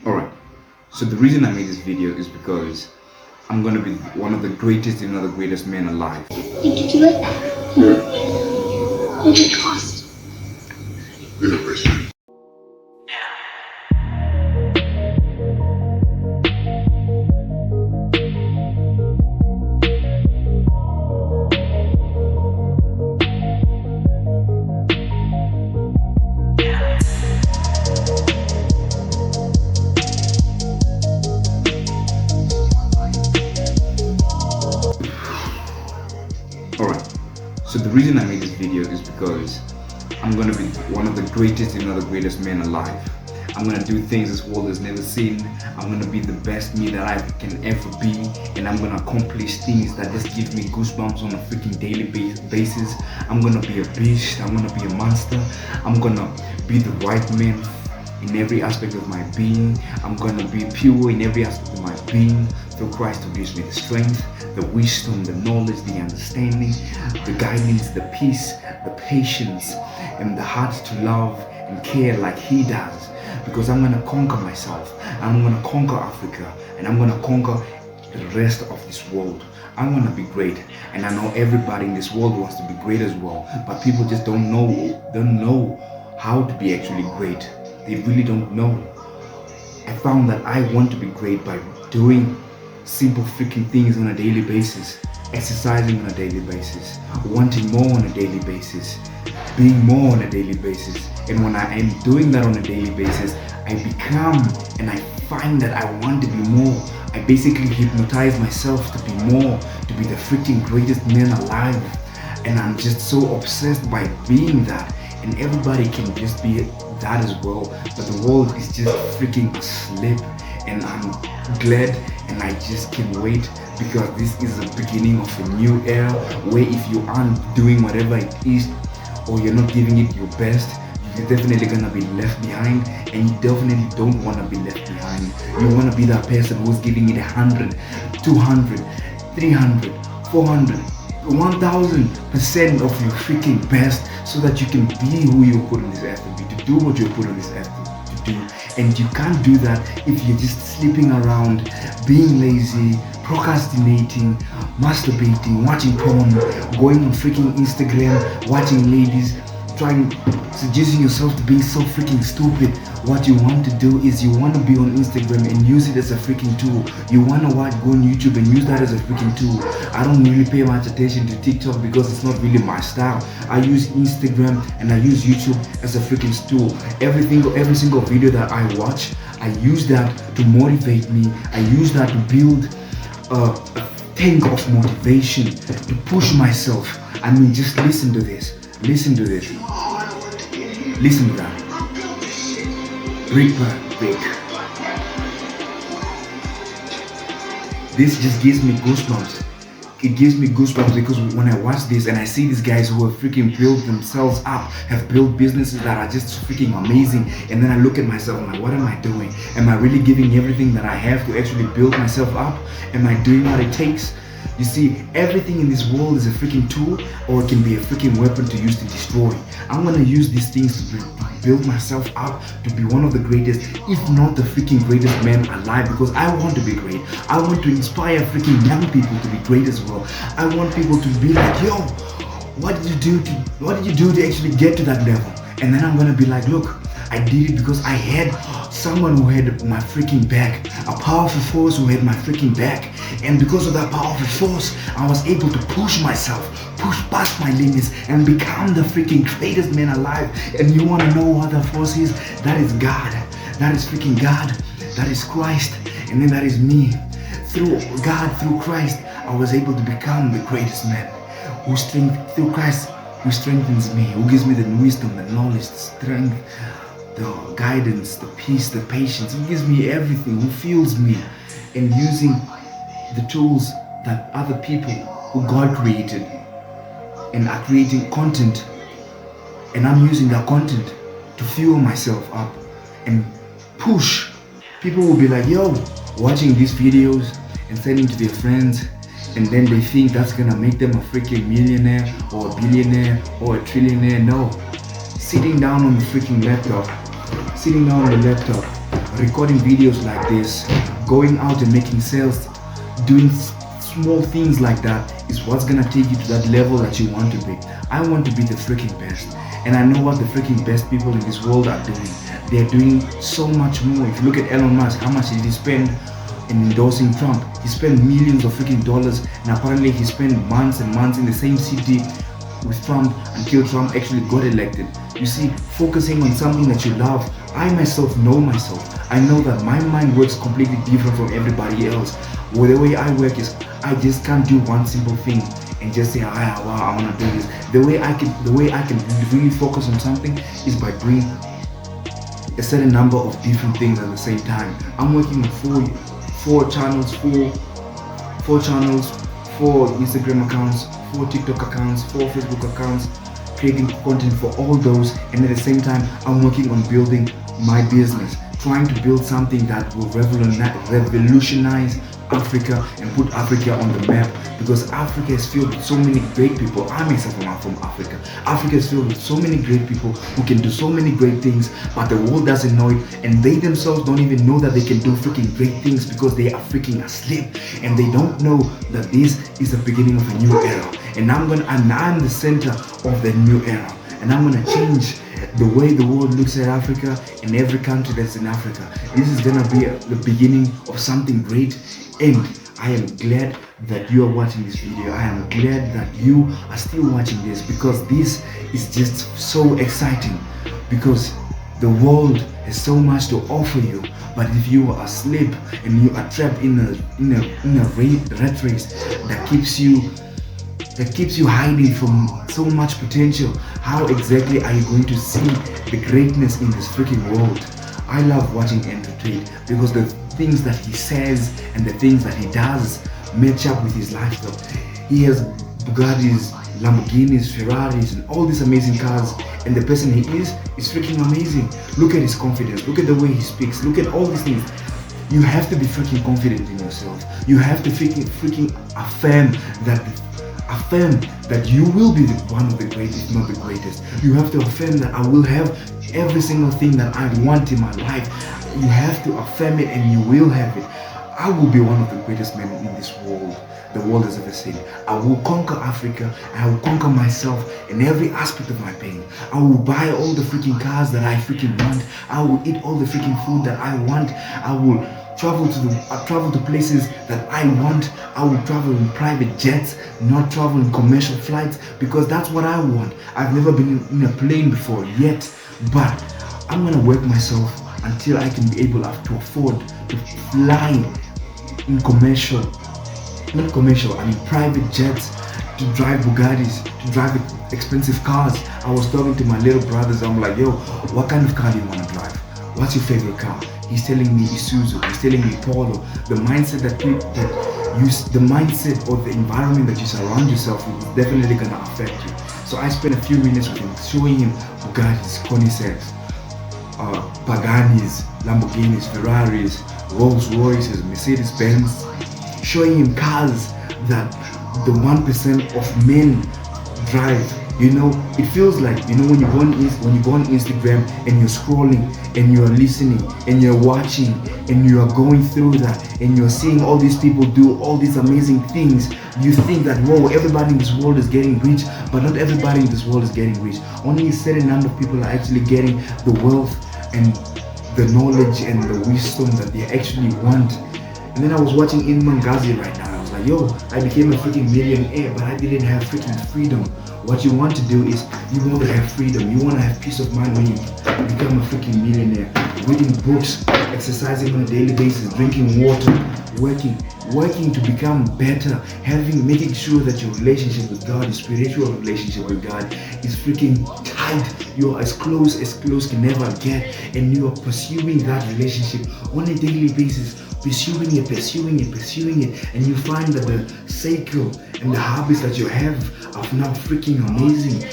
Alright, so the reason I made this video is because I'm gonna be one of the greatest, if not the greatest men alive. Did you like that? Yeah. What did it cost? Alright, so the reason I made this video is because I'm gonna be one of the greatest, if not the greatest men alive. I'm gonna do things this world has never seen. I'm gonna be the best me that I can ever be, and I'm gonna accomplish things that just give me goosebumps on a freaking daily basis. I'm gonna be a beast. I'm gonna be a monster. I'm gonna be the right man in every aspect of my being. I'm gonna be pure in every aspect of my being through Christ who gives me the strength, the wisdom, the knowledge, the understanding, the guidance, the peace, the patience, and the heart to love and care like He does. Because I'm gonna conquer myself, I'm gonna conquer Africa, and I'm gonna conquer the rest of this world. I want to be great, and I know everybody in this world wants to be great as well, but people just don't know how to be actually great. They really don't know. I found that I want to be great by doing simple freaking things on a daily basis, exercising on a daily basis, wanting more on a daily basis, being more on a daily basis. And when I am doing that on a daily basis, I become and I find that I want to be more. I basically hypnotize myself to be more, to be the freaking greatest man alive. And I'm just so obsessed by being that. And everybody can just be that as well. But the world is just freaking asleep. And I'm glad and I just can't wait, because this is the beginning of a new era where if you aren't doing whatever it is, or you're not giving it your best, you're definitely gonna be left behind, and you definitely don't want to be left behind. You want to be that person who's giving it 100, 200, 300, 400, 1000% of your freaking best, so that you can be who you put on this earth to be, to do what you put on this earth to do. And you can't do that if you're just sleeping around, being lazy, procrastinating, masturbating, watching porn, going on freaking Instagram, watching ladies, seducing yourself to being so freaking stupid. What you want to do is you want to be on Instagram and use it as a freaking tool. You want to go on YouTube and use that as a freaking tool. I don't really pay much attention to TikTok because it's not really my style. I use Instagram and I use YouTube as a freaking tool. Every single video that I watch, I use that to motivate me. I use that to build a tank of motivation, to push myself. I mean, just listen to this. Listen to this. Listen to that. Brick by brick. This just gives me goosebumps. It gives me goosebumps because when I watch this and I see these guys who have freaking built themselves up, have built businesses that are just freaking amazing, and then I look at myself and I'm like, what am I doing? Am I really giving everything that I have to actually build myself up? Am I doing what it takes? You see, everything in this world is a freaking tool, or it can be a freaking weapon to use to destroy. I'm gonna use these things to build myself up to be one of the greatest, if not the freaking greatest man alive, because I want to be great. I want to inspire freaking young people to be great as well. I want people to be like, yo, what did you do to actually get to that level? And then I'm gonna be like, look, I did it because I had someone who had my freaking back, a powerful force who had my freaking back. And because of that powerful force, I was able to push myself, push past my limits, and become the freaking greatest man alive. And you want to know what that force is? That is God. That is freaking God. That is Christ. And then that is me. Through God, through Christ, I was able to become the greatest man. Through Christ, who strengthens me, who gives me the wisdom, the knowledge, the strength, the guidance, the peace, the patience, who gives me everything, who fuels me, and using the tools that other people who God created and are creating content, and I'm using that content to fuel myself up and push. People will be like, yo, watching these videos and sending to their friends, and then they think that's gonna make them a freaking millionaire or a billionaire or a trillionaire. No, sitting down on the freaking laptop, recording videos like this, going out and making sales, doing small things like that is what's gonna take you to that level that you want to be. I want to be the freaking best. And I know what the freaking best people in this world are doing. They're doing so much more. If you look at Elon Musk, how much did he spend in endorsing Trump? He spent millions of freaking dollars, and apparently he spent months and months in the same city with Trump until Trump actually got elected. You see, focusing on something that you love. I myself know myself. I know that my mind works completely different from everybody else. Well, the way I work is I just can't do one simple thing and just say, wow, I want to do this. The way I can really focus on something is by doing a certain number of different things at the same time. I'm working on four channels, four Instagram accounts, 4 TikTok accounts, 4 Facebook accounts, creating content for all those, and at the same time I'm working on building my business, trying to build something that will revolutionize Africa and put Africa on the map, because Africa is filled with so many great people. I myself am from Africa. Africa is filled with so many great people who can do so many great things, but the world doesn't know it, and they themselves don't even know that they can do freaking great things because they are freaking asleep, and they don't know that this is the beginning of a new era. And I'm the center of the new era, and I'm gonna change the way the world looks at Africa and every country that's in Africa. This is gonna be the beginning of something great, and I am glad that you are watching this video. I am glad that you are still watching this, because this is just so exciting, because the world has so much to offer you. But if you are asleep and you are trapped in a rat race that keeps you hiding from so much potential, how exactly are you going to see the greatness in this freaking world? I love watching Andrew Tate because the things that he says and the things that he does match up with his lifestyle. He has Bugattis, Lamborghinis, Ferraris, and all these amazing cars, and the person he is freaking amazing. Look at his confidence, look at the way he speaks, look at all these things. You have to be freaking confident in yourself. You have to freaking affirm that you will be one of the greatest, if not the greatest. You have to affirm that I will have every single thing that I want in my life. You have to affirm it, and you will have it. I will be one of the greatest men in this world the world has ever seen. I will conquer Africa, and I will conquer myself in every aspect of my being. I will buy all the freaking cars that I freaking want. I will eat all the freaking food that I want. I will travel to places that I want. I will travel in private jets, not travel in commercial flights, because that's what I want. I've never been in a plane before yet, but I'm gonna work myself until I can be able to afford to fly in private jets, to drive Bugattis, to drive expensive cars. I was talking to my little brothers. I'm like, yo, what kind of car do you want to drive? What's your favorite car? He's telling me Isuzu. He's telling me Polo. The mindset the mindset or the environment that you surround yourself with is definitely gonna affect you. So I spent a few minutes with him, showing him Bugattis, Koenigseggs, Paganis, Lamborghinis, Ferraris, Rolls Royces, Mercedes Benz, showing him cars that the 1% of men drive. You know, it feels like, you know, when you go on Instagram and you're scrolling and you're listening and you're watching and you are going through that and you're seeing all these people do all these amazing things, you think that, whoa, everybody in this world is getting rich, but not everybody in this world is getting rich. Only a certain number of people are actually getting the wealth and the knowledge and the wisdom that they actually want. And then I was watching Inman Ghazi right now. I was like, yo, I became a freaking millionaire, but I didn't have freaking freedom. What you want to do is you want to have freedom. You want to have peace of mind when you become a freaking millionaire. Reading books, exercising on a daily basis, drinking water, working to become better, making sure that your relationship with God, your spiritual relationship with God is freaking tight. You're as close can never get, and you are pursuing that relationship on a daily basis. Pursuing it, and you find that the cycle and the habits that you have are now freaking amazing,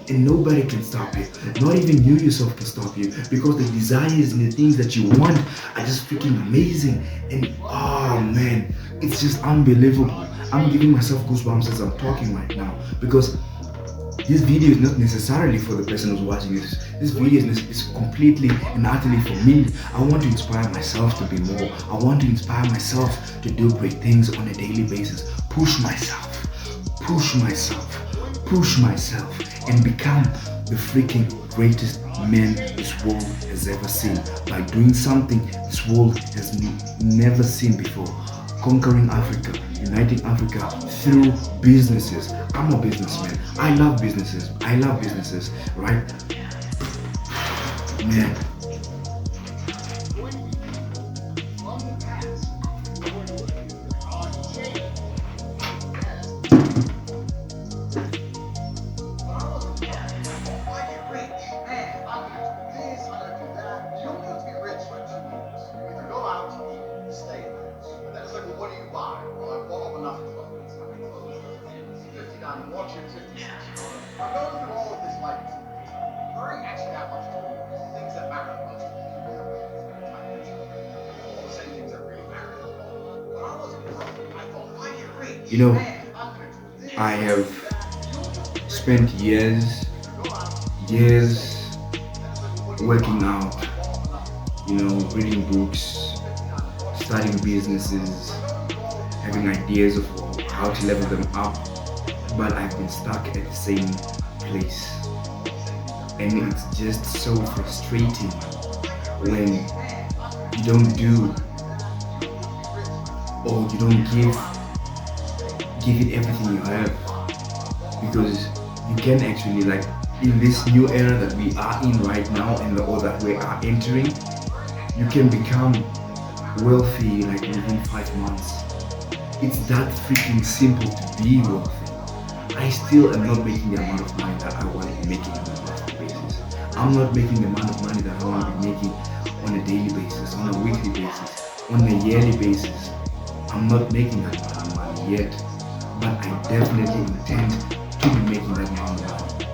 and nobody can stop you. Not even you yourself can stop you, because the desires and the things that you want are just freaking amazing. And oh man, it's just unbelievable. I'm giving myself goosebumps as I'm talking right now, because This video is not necessarily for the person who's watching this. This video is completely and utterly for me. I want to inspire myself to be more. I want to inspire myself to do great things on a daily basis. Push myself, push myself, push myself, and become the freaking greatest man this world has ever seen by doing something this world has never seen before. Conquering Africa, uniting Africa through businesses. I'm a businessman. I love businesses. I love businesses, right? Man. You know, I have spent years working out, reading books, starting businesses, having ideas of how to level them up, but I've been stuck at the same place. And it's just so frustrating when you don't do or you don't give it everything you have, because you can actually, like, in this new era that we are in right now and or that we are entering, you can become wealthy like within 5 months. It's that freaking simple to be wealthy. I still am not making the amount of money that I want to be making on a monthly basis. I'm not making the amount of money that I want to be making on a daily basis, on a weekly basis, on a yearly basis. I'm not making that amount of money yet, but I definitely intend to be making that amount of money.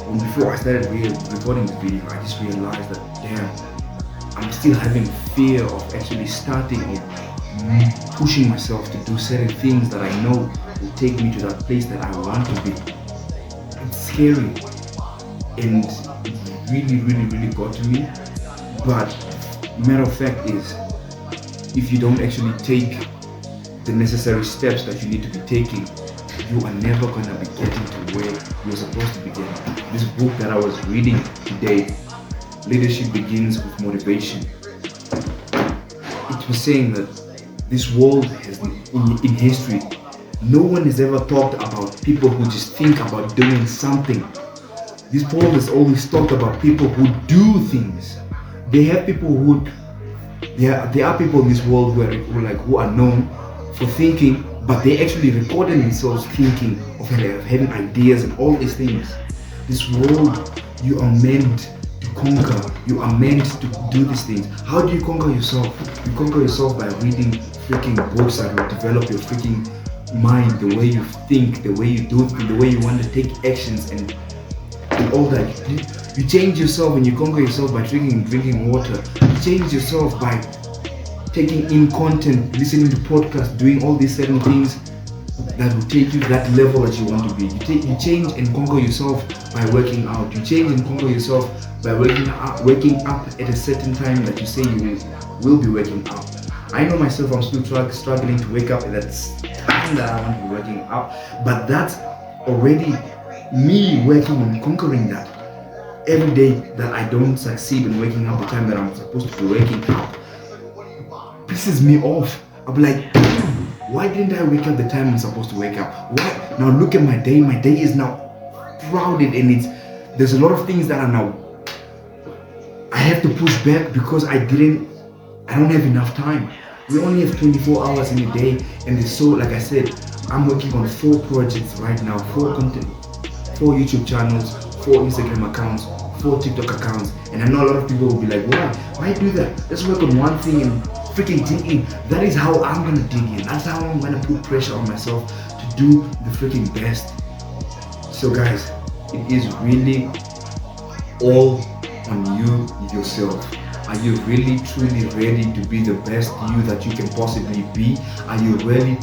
When before I started recording this video, I just realized that, damn, I'm still having fear of actually starting or pushing myself to do certain things that I know will take me to that place that I want to be. It's scary, and it really got to me. But matter of fact is, if you don't actually take the necessary steps that you need to be taking, you are never going to be getting to where you're supposed to be getting. This book that I was reading today, Leadership Begins with Motivation, it was saying that this world has, in history, no one has ever talked about people who just think about doing something. This world has always talked about people who do things. They have people who, there are people in this world who are known for thinking, but they actually recorded themselves thinking of having ideas and all these things. This world, you are meant to conquer. You are meant to do these things. How do you conquer yourself? You conquer yourself by reading freaking books that will develop your freaking mind, the way you think, the way you do, the way you want to take actions and all that. You change yourself and you conquer yourself by drinking water. You change yourself by taking in content, listening to podcasts, doing all these certain things that will take you to that level that you want to be. You change and conquer yourself by working out. You change and conquer yourself by waking up at a certain time that you say you will be waking up. I know myself, I'm still struggling to wake up at that time that I want to be waking up, but that's already me working on conquering that. Every day that I don't succeed in waking up the time that I'm supposed to be waking up pisses me off. I'll be like, why didn't I wake up the time I'm supposed to wake up? Why? Now look at my day. My day is now crowded, and there's a lot of things that are now, I have to push back because I don't have enough time. We only have 24 hours in a day, and it's so, like I said, I'm working on 4 projects right now, 4 YouTube channels, 4 Instagram accounts, 4 TikTok accounts, and I know a lot of people will be like, why do that? Let's work on one thing and freaking dig in. That is how I'm gonna dig in. That's how I'm gonna put pressure on myself to do the freaking best. So guys, it is really all on you yourself. Are you really truly ready to be the best you that you can possibly be? Are you really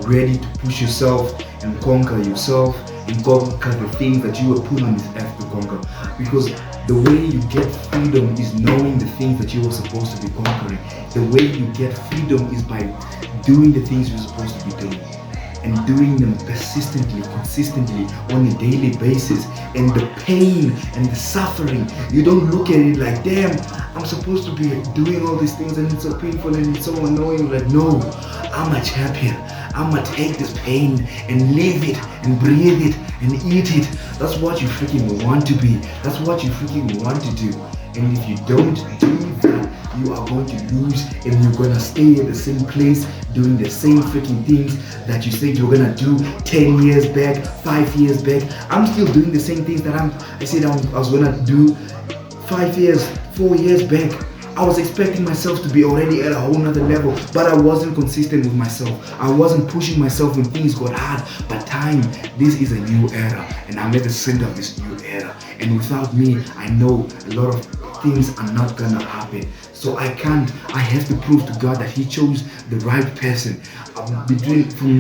ready to push yourself and conquer yourself and conquer the things that you were put on this earth to conquer. Because the way you get freedom is knowing the things that you were supposed to be conquering. The way you get freedom is by doing the things you're supposed to be doing, and doing them persistently, consistently, on a daily basis. And the pain and the suffering, you don't look at it like, damn, I'm supposed to be doing all these things and it's so painful and it's so annoying. Like, no, I'm much happier. I'm gonna take this pain and live it and breathe it and eat it. That's what you freaking want to be. That's what you freaking want to do. And if you don't do that, you are going to lose, and you're gonna stay at the same place doing the same freaking things that you said you're gonna do 10 years back, 5 years back. I'm still doing the same things that I said I was gonna do 5 years, 4 years back. I was expecting myself to be already at a whole nother level, but I wasn't consistent with myself. I wasn't pushing myself when things got hard. But time, this is a new era, and I'm at the center of this new era. And without me, I know a lot of things are not gonna happen. So I have to prove to God that He chose the right person. From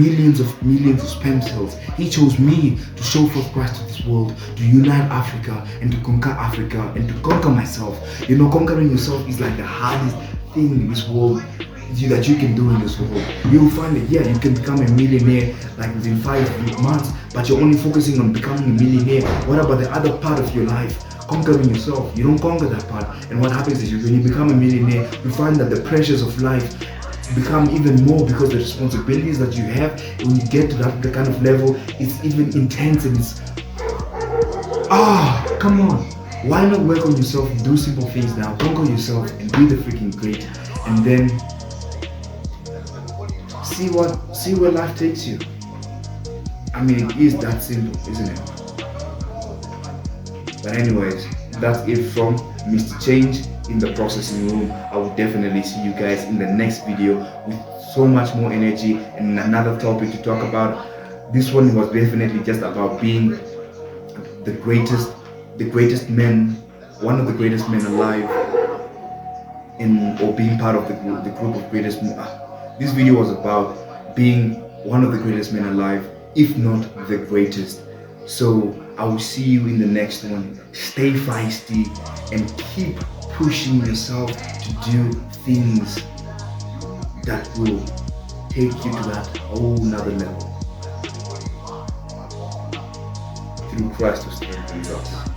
millions of sperm cells, He chose me to show forth Christ to this world, to unite Africa and to conquer Africa and to conquer myself. You know, conquering yourself is like the hardest thing in this world that you can do in this world. You'll find that, yeah, you can become a millionaire like within 5 months, but you're only focusing on becoming a millionaire. What about the other part of your life? Conquering yourself. You don't conquer that part. And what happens is, when you become a millionaire, you find that the pressures of life become even more, because the responsibilities that you have, when you get to that kind of level, it's even intense, and it's come on. Why not work on yourself and do simple things now? Conquer yourself and be the freaking great, and then see where life takes you. I mean, it is that simple, isn't it? But anyways, that's it from Mr. Change in the processing room. I will definitely see you guys in the next video with so much more energy and another topic to talk about. This one was definitely just about being the greatest man, one of the greatest men alive, or being part of the group of greatest men. This video was about being one of the greatest men alive, if not the greatest. So I will see you in the next one. Stay feisty and keep pushing yourself to do things that will take you to that whole nother level through Christ who strengthens us.